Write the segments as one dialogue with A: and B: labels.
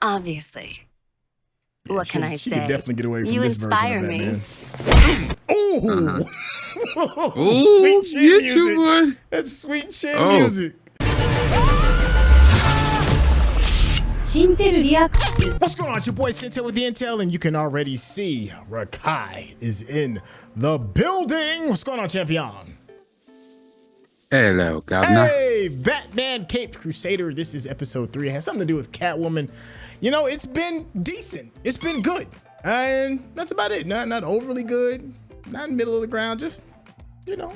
A: Obviously.
B: Yeah,
A: What can I
B: she
A: say?
B: could definitely get away from
A: You
B: this
A: inspire
B: version of
A: me.
B: Batman. Ooh.
C: Ooh,
B: Sweet chin
C: get
B: music.
C: you one.
B: That's sweet chin music. What's going on? It's your boy Syntell with the Intel, and you can already see Rekkai is in the building. What's going on, champion?
C: Hello, Governor.
B: Hey, Batman Caped Crusader. This is episode 3. It has something to do with Catwoman. You know, it's been decent. It's been good. And that's about it. Not overly good. Not in the middle of the ground. Just, you know,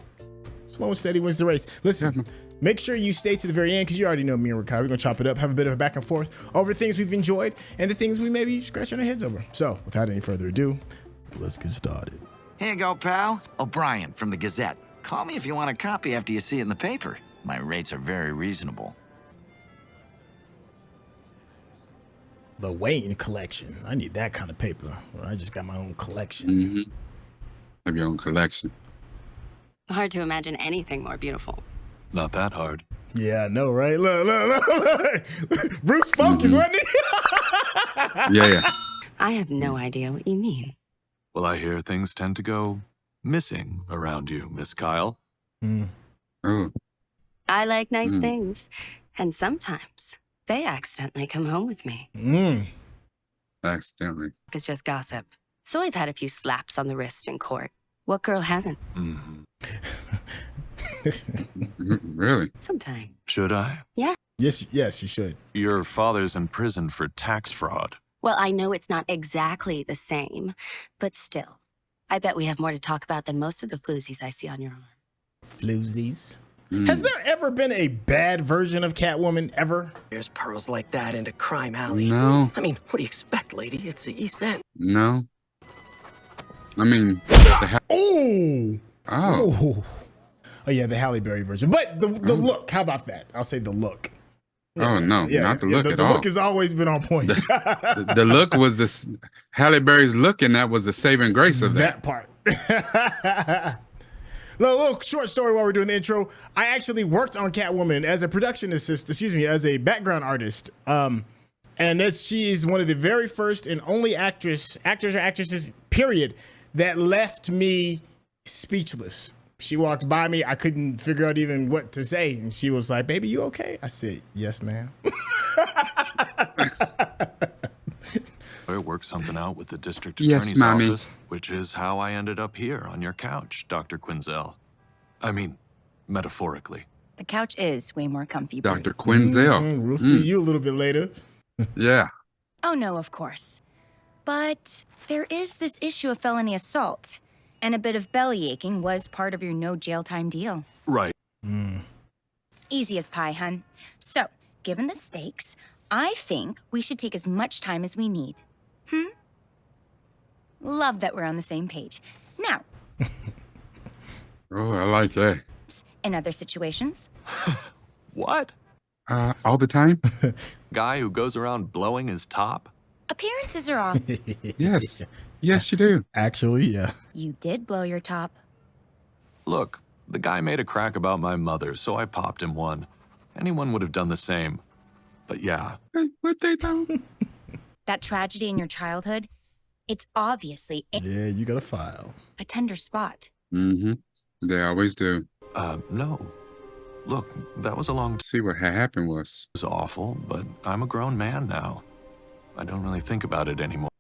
B: slow and steady wins the race. Listen, make sure you stay to the very end because you already know me and Rekkai. We're going to chop it up, have a bit of a back and forth over things we've enjoyed and the things we may be scratching our heads over. So, without any further ado, let's get started.
D: Here you go, pal. O'Brien from the Gazette. Call me if you want a copy after you see it in the paper. My rates are very reasonable.
B: The Wayne collection. I need that kind of paper. I just got my own collection.
C: Mm-hmm. Have your own collection.
A: Hard to imagine anything more beautiful.
E: Not that hard.
B: Yeah, I know, right? Look. Bruce Focus, wasn't he?
C: Yeah.
A: I have no idea what you mean.
E: Well, I hear things tend to go missing around you, Miss Kyle.
C: Oh.
A: I like nice things, and sometimes they accidentally come home with me.
C: Accidentally.
A: It's just gossip. So I've had a few slaps on the wrist in court. What girl hasn't?
C: Really?
A: Sometime.
E: Should I?
A: Yeah.
B: Yes, you should.
E: Your father's in prison for tax fraud.
A: Well, I know it's not exactly the same, but still. I bet we have more to talk about than most of the floozies I see on your arm.
B: Floozies. Has there ever been a bad version of Catwoman ever?
F: There's pearls like that in a crime alley.
C: No.
F: I mean, what do you expect, lady? It's the East End.
C: No. I mean,
B: Oh yeah, the Halle Berry version. But the look, how about that? I'll say the look.
C: Oh no, not the look at
B: the
C: all.
B: look has always been on point.
C: The look was this Halle Berry's look, and that was the saving grace of that.
B: That part. Little short story while we're doing the intro. I actually worked on Catwoman as a production assistant, as a background artist. And she's one of the very first and only actors or actresses, period, that left me speechless. She walked by me. I couldn't figure out even what to say. And she was like, "Baby, you okay?" I said, "Yes, ma'am."
E: I worked something out with the district attorney's
C: mommy.
E: office, which is how I ended up here on your couch, Dr. Quinzel. I mean, metaphorically.
G: The couch is way more comfy.
C: Dr. Quinzel.
B: We'll see you a little bit later.
C: Yeah.
G: Oh, no, of course. But there is this issue of felony assault, and a bit of belly aching was part of your no jail time deal.
E: Right.
G: Easy as pie, hun. So, given the stakes, I think we should take as much time as we need. Love that we're on the same page. Now,
C: Oh, I like that.
G: in other situations,
E: What?
C: All the time?
E: Guy who goes around blowing his top?
G: appearances are off.
C: Yes. Yes, you do.
B: Actually, yeah.
G: You did blow your top.
E: Look, the guy made a crack about my mother, so I popped him one. Anyone would have done the same. But yeah,
C: Hey, what they do?
G: That tragedy in your childhood, it's obviously
B: Yeah, you got a file.
G: a tender spot.
C: Mm-hmm. They always do.
E: no. Look, that was a long
C: See what happened was.
E: It was awful, but I'm a grown man now. I don't really think about it anymore.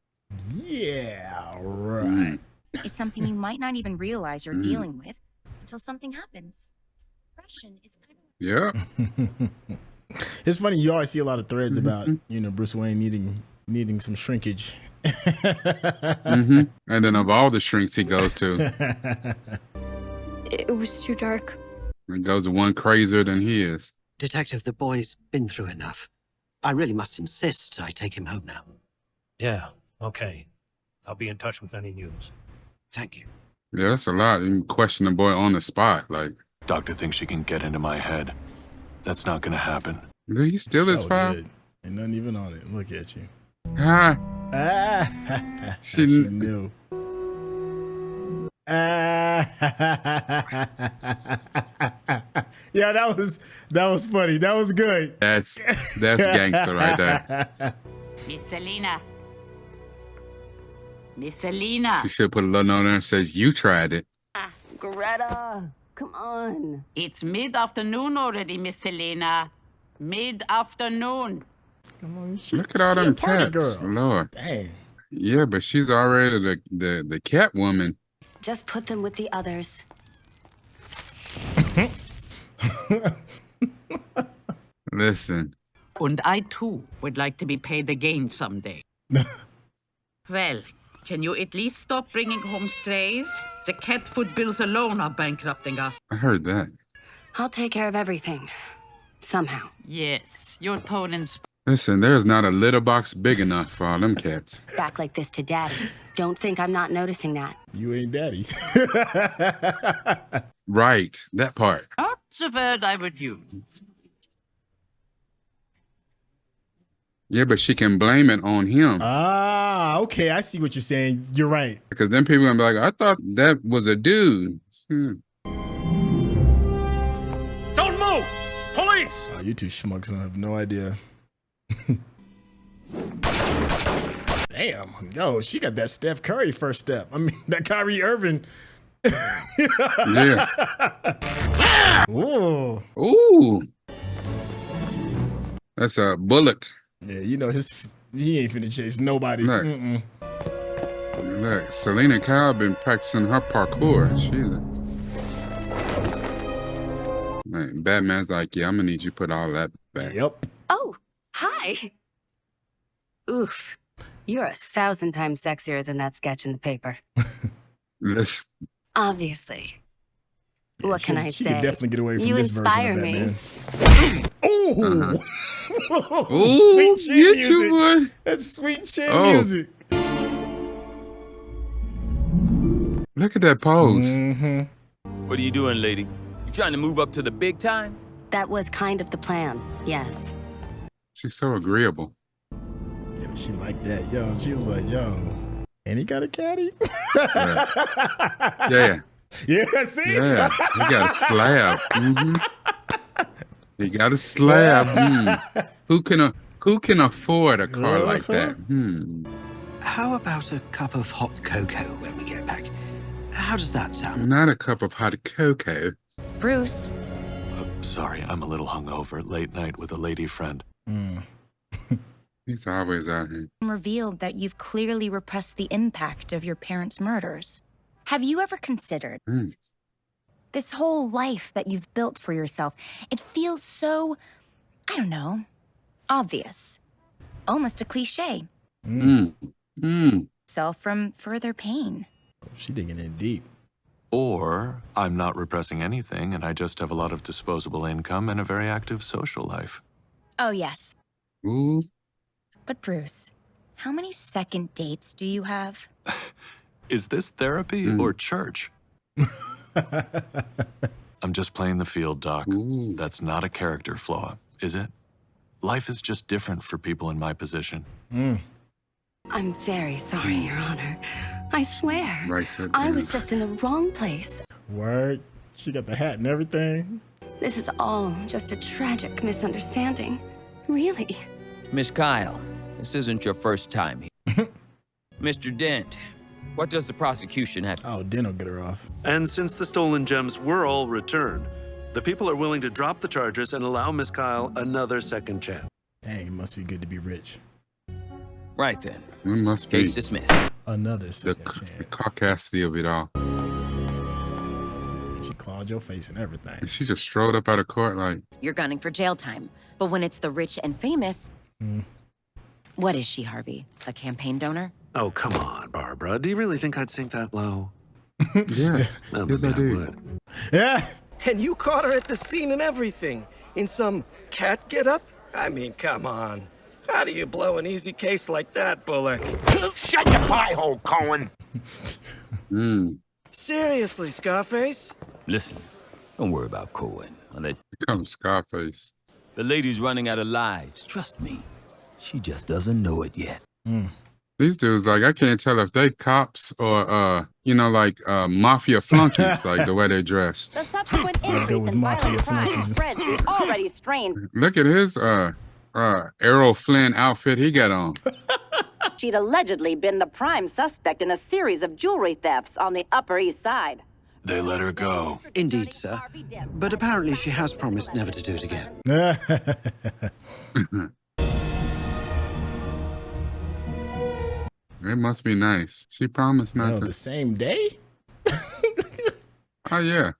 B: Yeah, right.
G: Is something you might not even realize you're dealing with until something happens. Depression is kind of...
C: Yeah.
B: It's funny, you always see a lot of threads about, Bruce Wayne needing some shrinkage.
C: And then of all the shrinks he goes to,
A: It was too dark.
C: it goes to one crazier than he is.
F: Detective, the boy's been through enough. I really must insist I take him home now.
H: Yeah, okay. I'll be in touch with any news.
F: Thank you.
C: Yeah, that's a lot. You can question the boy on the spot. Like,
E: Doctor thinks she can get into my head. That's not gonna happen.
C: did he steal his
B: So
C: file?
B: did. Ain't nothing even on it. Look at you.
C: Ah,
B: She knew. Yeah, that was funny. That was good.
C: that's gangster right there.
I: Miss Selina. Miss Selina.
C: She should put a little note there and says, you tried it.
A: Greta, come on.
I: It's mid-afternoon already, Miss Selina. Mid-afternoon.
B: Come on,
C: Look at all
B: she a
C: them
B: party
C: cats.
B: girl.
C: Lord.
B: Dang.
C: Yeah, but she's already the Catwoman.
A: Just put them with the others.
C: Listen.
I: And I, too, would like to be paid again someday. Well, can you at least stop bringing home strays? The cat food bills alone are bankrupting us.
C: I heard that.
A: I'll take care of everything. Somehow.
I: Yes, your tone and
C: Listen, there's not a litter box big enough for all them cats.
A: Back like this to Daddy. Don't think I'm not noticing that.
B: You ain't daddy.
C: Right, that part.
I: not the word I would use.
C: Yeah, but she can blame it on him.
B: Ah, okay. I see what you're saying. You're right.
C: Because then people gonna be like, I thought that was a dude.
H: Don't move! Police!
B: Oh, you two schmucks don't have no idea. Damn. Yo, she got that Steph Curry first step. I mean, that Kyrie Irving.
C: Yeah.
B: Ooh.
C: Ooh. That's a Bullock.
B: Yeah, you know, he ain't finna chase nobody.
C: Look. Look, Selina Kyle been practicing her parkour. Like, Batman's like, yeah, I'm gonna need you to put all that back.
B: Yep.
A: Oh, hi. Oof. You're 1,000 times sexier than that sketch in the paper.
C: Listen.
A: Obviously.
B: Yeah,
A: What can I
B: she
A: say?
B: could definitely get away from
A: You
B: this
A: inspire
B: version of
A: me.
B: Batman. Ooh.
C: Ooh,
B: Sweet chin
C: get
B: music.
C: you one.
B: That's sweet chin
C: Oh.
B: music.
C: Look at that pose.
B: Mm-hmm.
J: What are you doing, lady? You trying to move up to the big time?
A: That was kind of the plan, yes.
C: She's so agreeable.
B: Yeah, but she liked that. Yo, she was like, yo, and he got a caddy?
C: Yeah.
B: Yeah, see?
C: Yeah. He got a slab. He got a slab. Who can afford a car like that?
F: How about a cup of hot cocoa when we get back? How does that sound?
C: Not a cup of hot cocoa.
G: Bruce,
E: Sorry, I'm a little hungover. Late night with a lady friend.
C: He's always out here.
G: revealed that you've clearly repressed the impact of your parents' murders. Have you ever considered this whole life that you've built for yourself? It feels so, I don't know, obvious. Almost a cliche. Self from further pain.
B: She digging in deep.
E: Or I'm not repressing anything and I just have a lot of disposable income and a very active social life.
G: Oh, yes.
C: Ooh.
G: But Bruce, how many second dates do you have?
E: Is this therapy or church? I'm just playing the field, Doc. That's not a character flaw, is it? Life is just different for people in my position.
A: I'm very sorry, Your Honor. I swear.
C: Right, said
A: I
C: Dan.
A: was just in the wrong place.
B: Word. She got the hat and everything.
A: This is all just a tragic misunderstanding. Really.
J: Miss Kyle, this isn't your first time here. Mr. Dent, what does the prosecution have?
B: Oh, Den will get her off.
K: And since the stolen gems were all returned, the people are willing to drop the charges and allow Miss Kyle another second chance.
B: Dang, it must be good to be rich.
J: Right then.
C: It must be
J: Case dismissed.
B: Another
C: the
B: second chance.
C: caucasity of it all.
B: She clawed your face and everything.
C: And she just strode up out of court like,
L: You're gunning for jail time. But when it's the rich and famous, what is she, Harvey? A campaign donor?
K: Oh, come on, Barbara. Do you really think I'd sink that low?
C: yes,
K: No,
C: yes
K: maybe
C: I do.
K: would.
B: Yeah.
M: And you caught her at the scene and everything. In some cat getup? I mean, come on. How do you blow an easy case like that, Bullock?
N: Shut your pie hole, Cohen.
M: Seriously, Scarface?
J: Listen, don't worry about Cohen.
C: Come Scarface.
J: The lady's running out of lives. Trust me. She just doesn't know it yet.
C: These dudes, like, I can't tell if they cops or, like mafia flunkies, like the way they dressed.
O: The subsequent
B: Gotta go with
O: increase in
B: mafia
O: violent crime
B: flunkies.
O: spreads the already strained.
C: Look at his Errol Flynn outfit he got on.
O: She'd allegedly been the prime suspect in a series of jewelry thefts on the Upper East Side.
K: They let her go.
F: Indeed, sir. But apparently she has promised never to do it again.
C: It must be nice. She promised not to.
B: The same day?
C: Oh, yeah.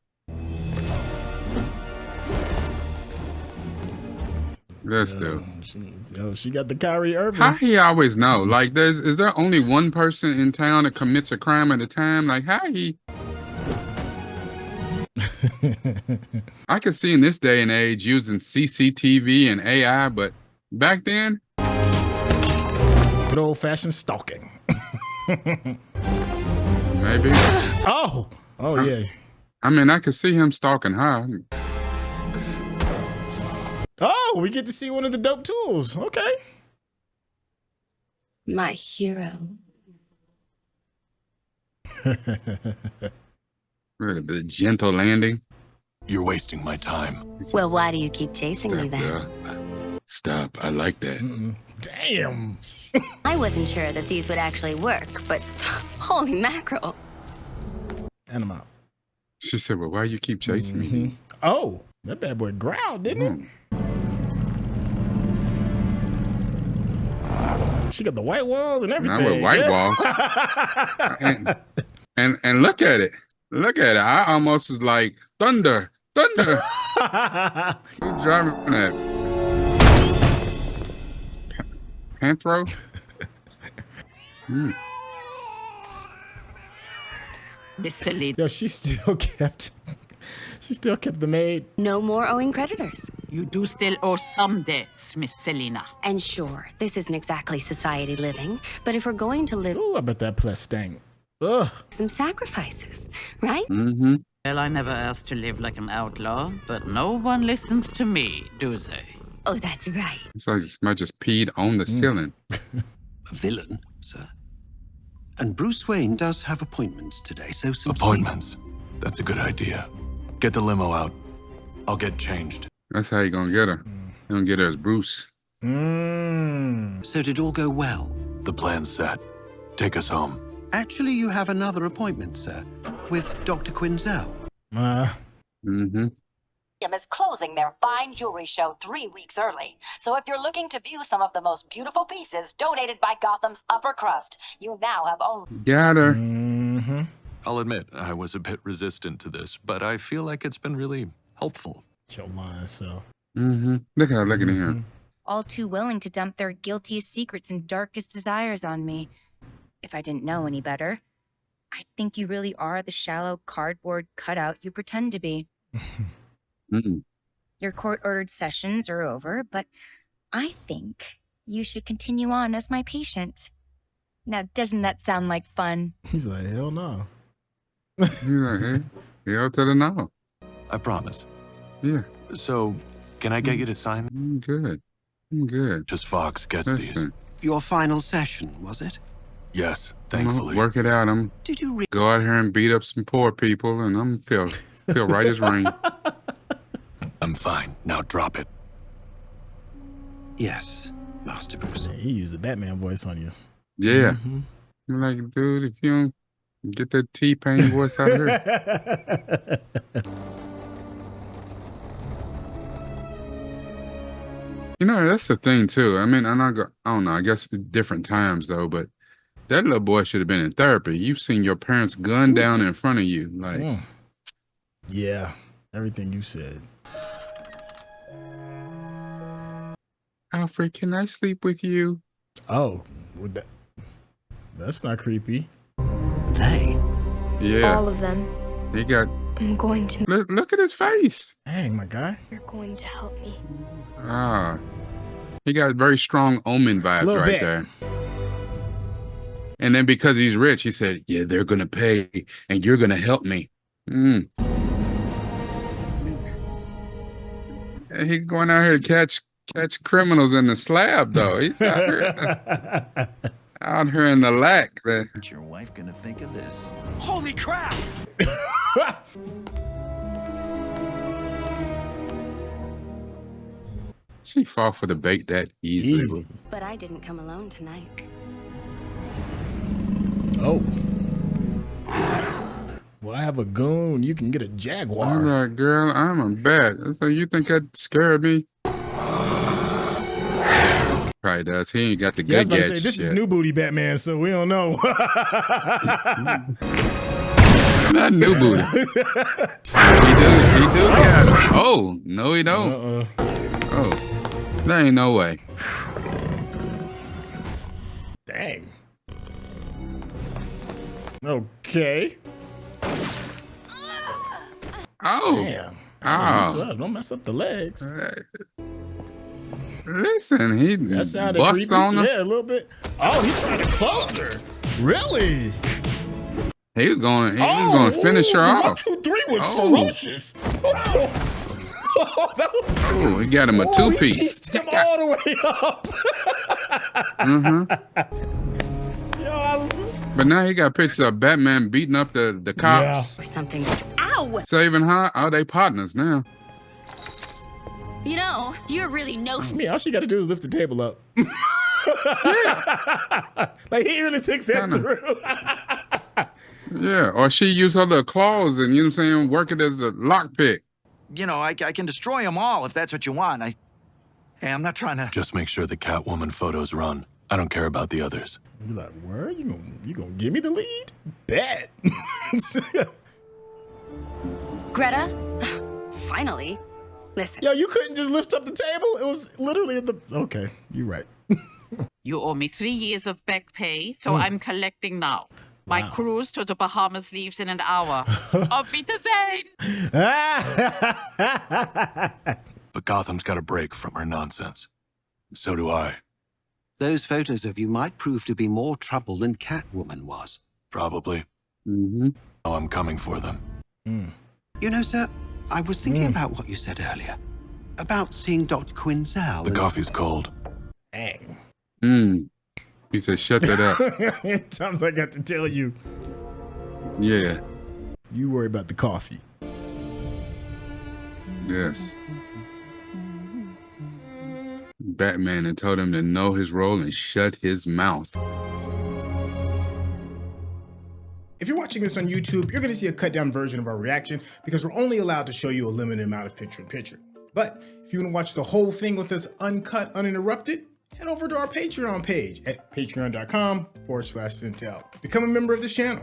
C: That's dope.
B: She got the Kyrie Irving.
C: How he always know? Like, is there only one person in town that commits a crime at a time? Like, how he? I could see in this day and age using CCTV and AI, but back then,
B: good old-fashioned stalking.
C: Maybe.
B: Oh, yeah.
C: I mean, I could see him stalking her.
B: Oh, we get to see one of the dope tools. Okay.
A: My hero.
C: The gentle landing.
E: You're wasting my time.
A: Well, why do you keep chasing me then?
C: Stop. I like that.
B: Damn.
A: I wasn't sure that these would actually work, but holy mackerel.
B: And I'm out.
C: She said, well, why you keep chasing me?
B: Oh, that bad boy growled, didn't it? She got the white walls and everything.
C: Not with white walls. and look at it. Look at it. I almost was like, thunder. Who's driving that? Panthro?
I: Miss Selina.
B: Yo, she still kept the maid.
A: No more owing creditors.
I: You do still owe some debts, Miss Selina.
A: And sure, this isn't exactly society living, but if we're going to live...
B: Ooh, I bet that plus stank. Ugh.
A: Some sacrifices, right?
C: Mm-hmm.
I: Well, I never asked to live like an outlaw, but no one listens to me, do they?
A: Oh, that's right.
C: So I just peed on the ceiling.
F: A villain, sir. And Bruce Wayne does have appointments today, so some
E: Appointments? That's a good idea. Get the limo out. I'll get changed.
C: That's how you gonna get her. You gonna get her as Bruce.
F: So did all go well?
E: The plan's set. Take us home.
F: Actually, you have another appointment, sir, with Dr. Quinzel.
C: Mm-hmm.
O: Is closing their fine jewelry show 3 weeks early. So if you're looking to view some of the most beautiful pieces donated by Gotham's upper crust, you now have only...
C: Got her.
B: Mm-hmm.
E: I'll admit, I was a bit resistant to this, but I feel like it's been really helpful.
B: Your mind, so.
C: Mm-hmm. Look at her looking at him.
G: All too willing to dump their guiltiest secrets and darkest desires on me. If I didn't know any better, I think you really are the shallow cardboard cutout you pretend to be. Your court-ordered sessions are over, but I think you should continue on as my patient. Now, doesn't that sound like fun?
B: He's like, hell no.
C: He's like, hey, hell to the no.
E: I promise.
C: Yeah.
E: So, can I get you to sign?
C: I'm good.
E: Just Fox gets these.
F: Your final session, was it?
E: Yes, thankfully.
C: Work it out.
F: Did you
C: go out here and beat up some poor people, and I'm feel right as rain.
E: I'm fine. Now drop it.
F: Yes, Master Bruce.
B: Yeah, he used the Batman voice on you.
C: Yeah. I'm like, dude, if you don't get that T-Pain voice out here. You know, that's the thing, too. I mean, I don't know, I guess different times, though, but that little boy should have been in therapy. You've seen your parents gunned down in front of you. Like,
B: yeah, everything you said.
C: Alfred, can I sleep with you?
B: Oh, that's not creepy.
F: They?
C: Yeah.
P: All of them.
C: He got...
P: I'm going to...
C: Look at his face.
B: Dang, my guy.
P: You're going to help me.
C: Ah. He got very strong Omen vibes right there. And then because he's rich, he said, yeah, they're going to pay and you're going to help me. And he's going out here to catch criminals in the slab, though. He's out here in the lack.
D: What's your wife gonna think of this?
M: Holy crap!
C: She fall for the bait that easily.
A: But I didn't come alone tonight.
B: Oh. Well, I have a goon. You can get a Jaguar.
C: I'm like, girl, I'm a bat. So you think that scared me? Probably does. He ain't got the good
B: gadget. Say, this is new booty Batman, so we don't know.
C: Not new booty. He do got. Oh no, he don't. Oh, there ain't no way.
B: Dang. Okay.
C: Oh.
B: Damn.
C: Oh.
B: Don't mess up the legs.
C: Listen, that
B: sounded
C: busts
B: creepy.
C: on her.
B: Yeah, a little bit. Oh, he tried to close her. Really?
C: He was going to finish her off.
B: 1, 2, 3 was ferocious.
C: Oh, he got him a two-piece.
B: He pieced him all the way up.
C: But now he got pictures of Batman beating up the cops.
A: Or something. Ow!
C: Saving her. Are they partners now?
A: You know, you're really no.
B: Me, all she got to do is lift the table up. Like he really think that through.
C: Yeah, or she used her little claws and, you know what I'm saying, work it as a lockpick.
D: You know, I can destroy them all if that's what you want. Hey, I'm not trying to...
E: Just make sure the Catwoman photos run. I don't care about the others.
B: You're like, where? You gonna give me the lead? Bet.
A: Greta, finally. Listen.
B: Yo, you couldn't just lift up the table? It was literally at the... Okay, you're right.
I: You owe me 3 years of back pay, so I'm collecting now. My cruise to the Bahamas leaves in an hour. Auf Wiedersehen!
E: But Gotham's got a break from her nonsense. So do I.
F: Those photos of you might prove to be more trouble than Catwoman was.
E: Probably.
C: Mm-hmm.
E: Oh, I'm coming for them.
F: You know, sir, I was thinking about what you said earlier. About seeing Dr. Quinzel.
E: The coffee's cold.
B: Dang.
C: He said, shut that up.
B: Sometimes I got to tell you.
C: Yeah.
B: You worry about the coffee.
C: Yes. Batman and told him to know his role and shut his mouth.
B: If you're watching this on YouTube, you're going to see a cut down version of our reaction because we're only allowed to show you a limited amount of picture-in-picture. But if you want to watch the whole thing with us uncut, uninterrupted, head over to our Patreon page at patreon.com/Syntell. Become a member of this channel.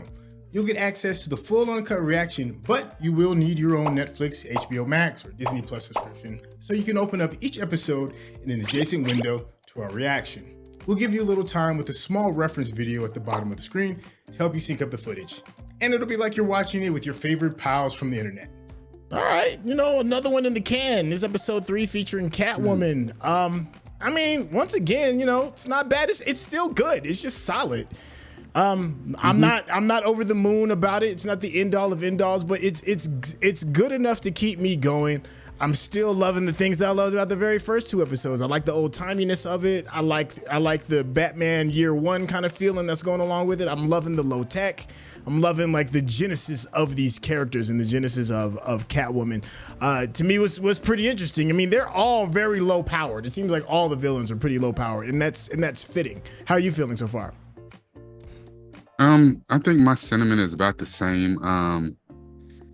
B: You'll get access to the full uncut reaction, but you will need your own Netflix, HBO Max, or Disney Plus subscription so you can open up each episode in an adjacent window to our reaction. We'll give you a little time with a small reference video at the bottom of the screen to help you sync up the footage. And it'll be like you're watching it with your favorite pals from the internet. All right, another one in the can. This is episode 3 featuring Catwoman. I mean, once again, it's not bad. It's still good. It's just solid. I'm not over the moon about it. It's not the end all of end alls, but it's good enough to keep me going. I'm still loving the things that I loved about the very first 2 episodes. I like the old timiness of it. I like the Batman year 1 kind of feeling that's going along with it. I'm loving the low tech. I'm loving like the genesis of these characters and the genesis of Catwoman. To me was pretty interesting. I mean, they're all very low powered. It seems like all the villains are pretty low powered, and that's fitting. How are you feeling so far?
C: I think my sentiment is about the same. I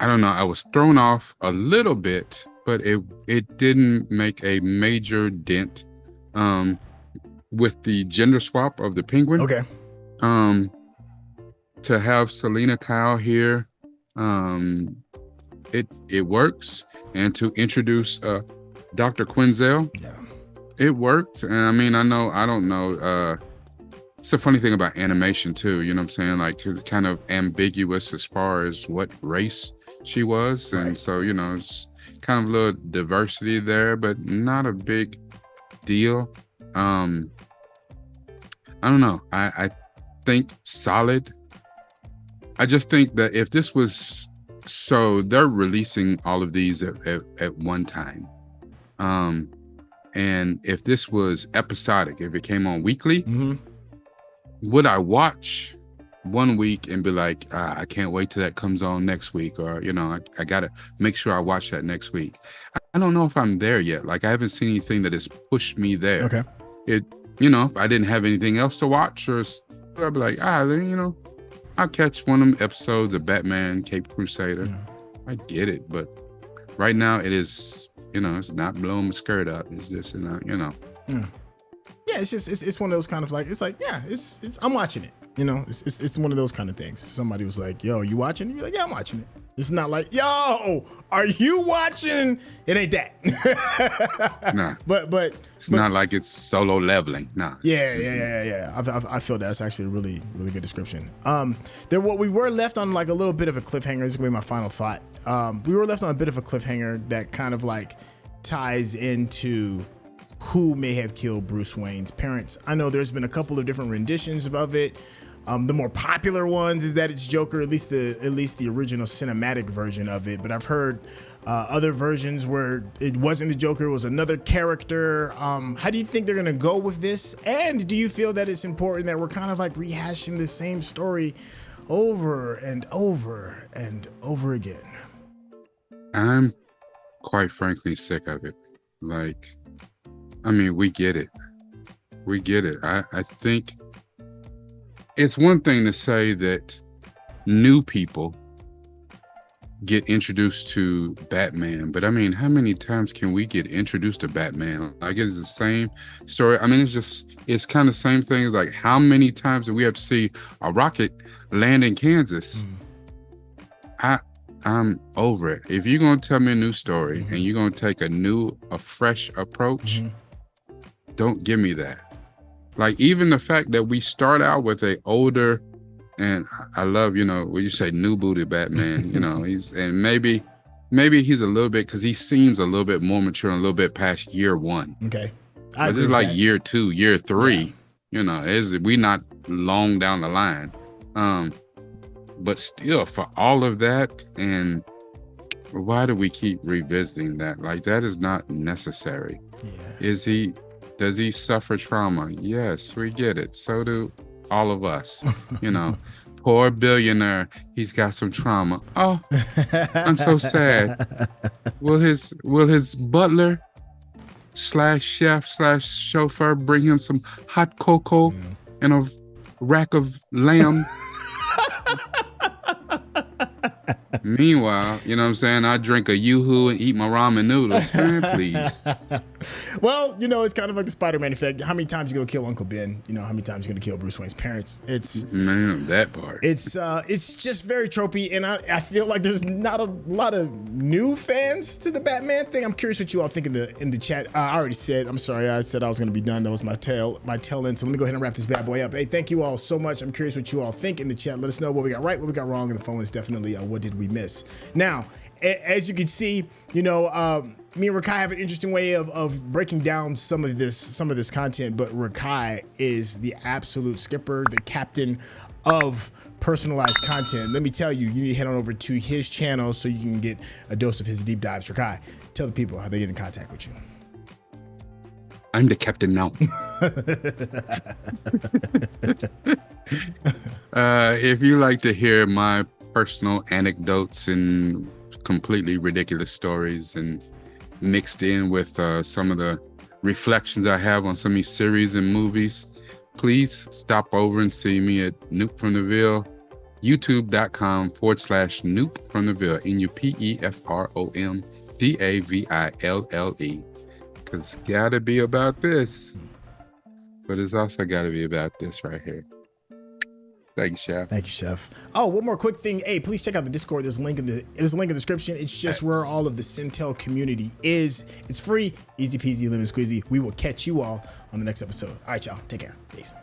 C: don't know. I was thrown off a little bit, but it didn't make a major dent with the gender swap of the Penguin.
B: Okay.
C: To have Selina Kyle here, it works, and to introduce Dr. Quinzel, it worked. And I mean, I don't know. It's a funny thing about animation too. You know what I'm saying? Like, it's kind of ambiguous as far as what race she was, and so it's kind of a little diversity there, but not a big deal. I don't know. I think solid. I just think that if this was they're releasing all of these at one time, and if this was episodic, if it came on weekly, would I watch one week and be like, I can't wait till that comes on next week, or I gotta make sure I watch that next week? I don't know if I'm there yet. Like, I haven't seen anything that has pushed me there.
B: Okay.
C: It, you know, if I didn't have anything else to watch, or I'd be like, then, you know, I'll catch one of them episodes of Batman, Caped Crusader.
B: Yeah.
C: I get it, but right now it is, you know, it's not blowing my skirt up. It's just, you know.
B: Yeah. Yeah, it's just it's one of those kind of like, it's like, yeah, it's I'm watching it. You know, it's one of those kind of things. Somebody was like, yo, you watching? You're like, yeah, I'm watching it. It's not like, yo, are you watching? It ain't that.
C: Nah.
B: But
C: it's not like it's solo leveling. Nah.
B: Yeah. I feel that's actually a really, really good description. We were left on like a little bit of a cliffhanger. This is gonna be my final thought. We were left on a bit of a cliffhanger that kind of like ties into who may have killed Bruce Wayne's parents. I know there's been a couple of different renditions of it. The more popular ones is that it's Joker, at least the original cinematic version of it. But I've heard other versions where it wasn't the Joker, it was another character. How do you think they're gonna go with this? And do you feel that it's important that we're kind of like rehashing the same story over and over and over again?
C: I'm quite frankly sick of it. Like, I mean, we get it. I think it's one thing to say that new people get introduced to Batman, but I mean, how many times can we get introduced to Batman? Like, it's the same story. I mean, it's kind of the same thing as like, how many times do we have to see a rocket land in Kansas? I'm over it. If you're gonna tell me a new story and you're gonna take a fresh approach, don't give me that. Like, even the fact that we start out with a older, and I love, you know, when you say new booty Batman, you know, maybe he's a little bit, because he seems a little bit more mature and a little bit past year one.
B: Okay.
C: But this is like year 2, year 3, you know, we not long down the line. But still, for all of that, and why do we keep revisiting that? Like, that is not necessary. Yeah. Does he suffer trauma? Yes, we get it. So do all of us. You know, poor billionaire, he's got some trauma. Oh, I'm so sad. Will his butler / chef / chauffeur bring him some hot cocoa and a rack of lamb? Meanwhile, you know what I'm saying, I drink a Yoo-hoo and eat my ramen noodles. Man, please.
B: Well, you know, it's kind of like the Spider-Man effect. How many times you gonna kill Uncle Ben? You know, how many times you gonna kill Bruce Wayne's parents?
C: Man, that part.
B: It's just very tropey, and I feel like there's not a lot of new fans to the Batman thing. I'm curious what you all think in the chat. I already said, I'm sorry, I said I was gonna be done. That was my tail end. So let me go ahead and wrap this bad boy up. Hey, thank you all so much. I'm curious what you all think in the chat. Let us know what we got right, what we got wrong, and the phone is definitely what did we miss. Now, as you can see, you know, me and Rekkai have an interesting way of breaking down some of this content, but Rekkai is the absolute skipper, the captain of personalized content. Let me tell you, you need to head on over to his channel so you can get a dose of his deep dives. Rekkai, tell the people how they get in contact with you.
C: I'm the captain now. If you like to hear my personal anecdotes and completely ridiculous stories, and mixed in with some of the reflections I have on some of these series and movies, please stop over and see me at Noop from the Ville, youtube.com/Noop from the Ville, NUPEFROMDAVILLE. Because it's gotta be about this, but it's also gotta be about this right here. Thank you, Chef.
B: Thank you, Chef. Oh, one more quick thing. Hey, please check out the Discord. There's a link in the description. It's just where all of the Syntell community is. It's free, easy peasy, lemon squeezy. We will catch you all on the next episode. All right, y'all. Take care. Peace.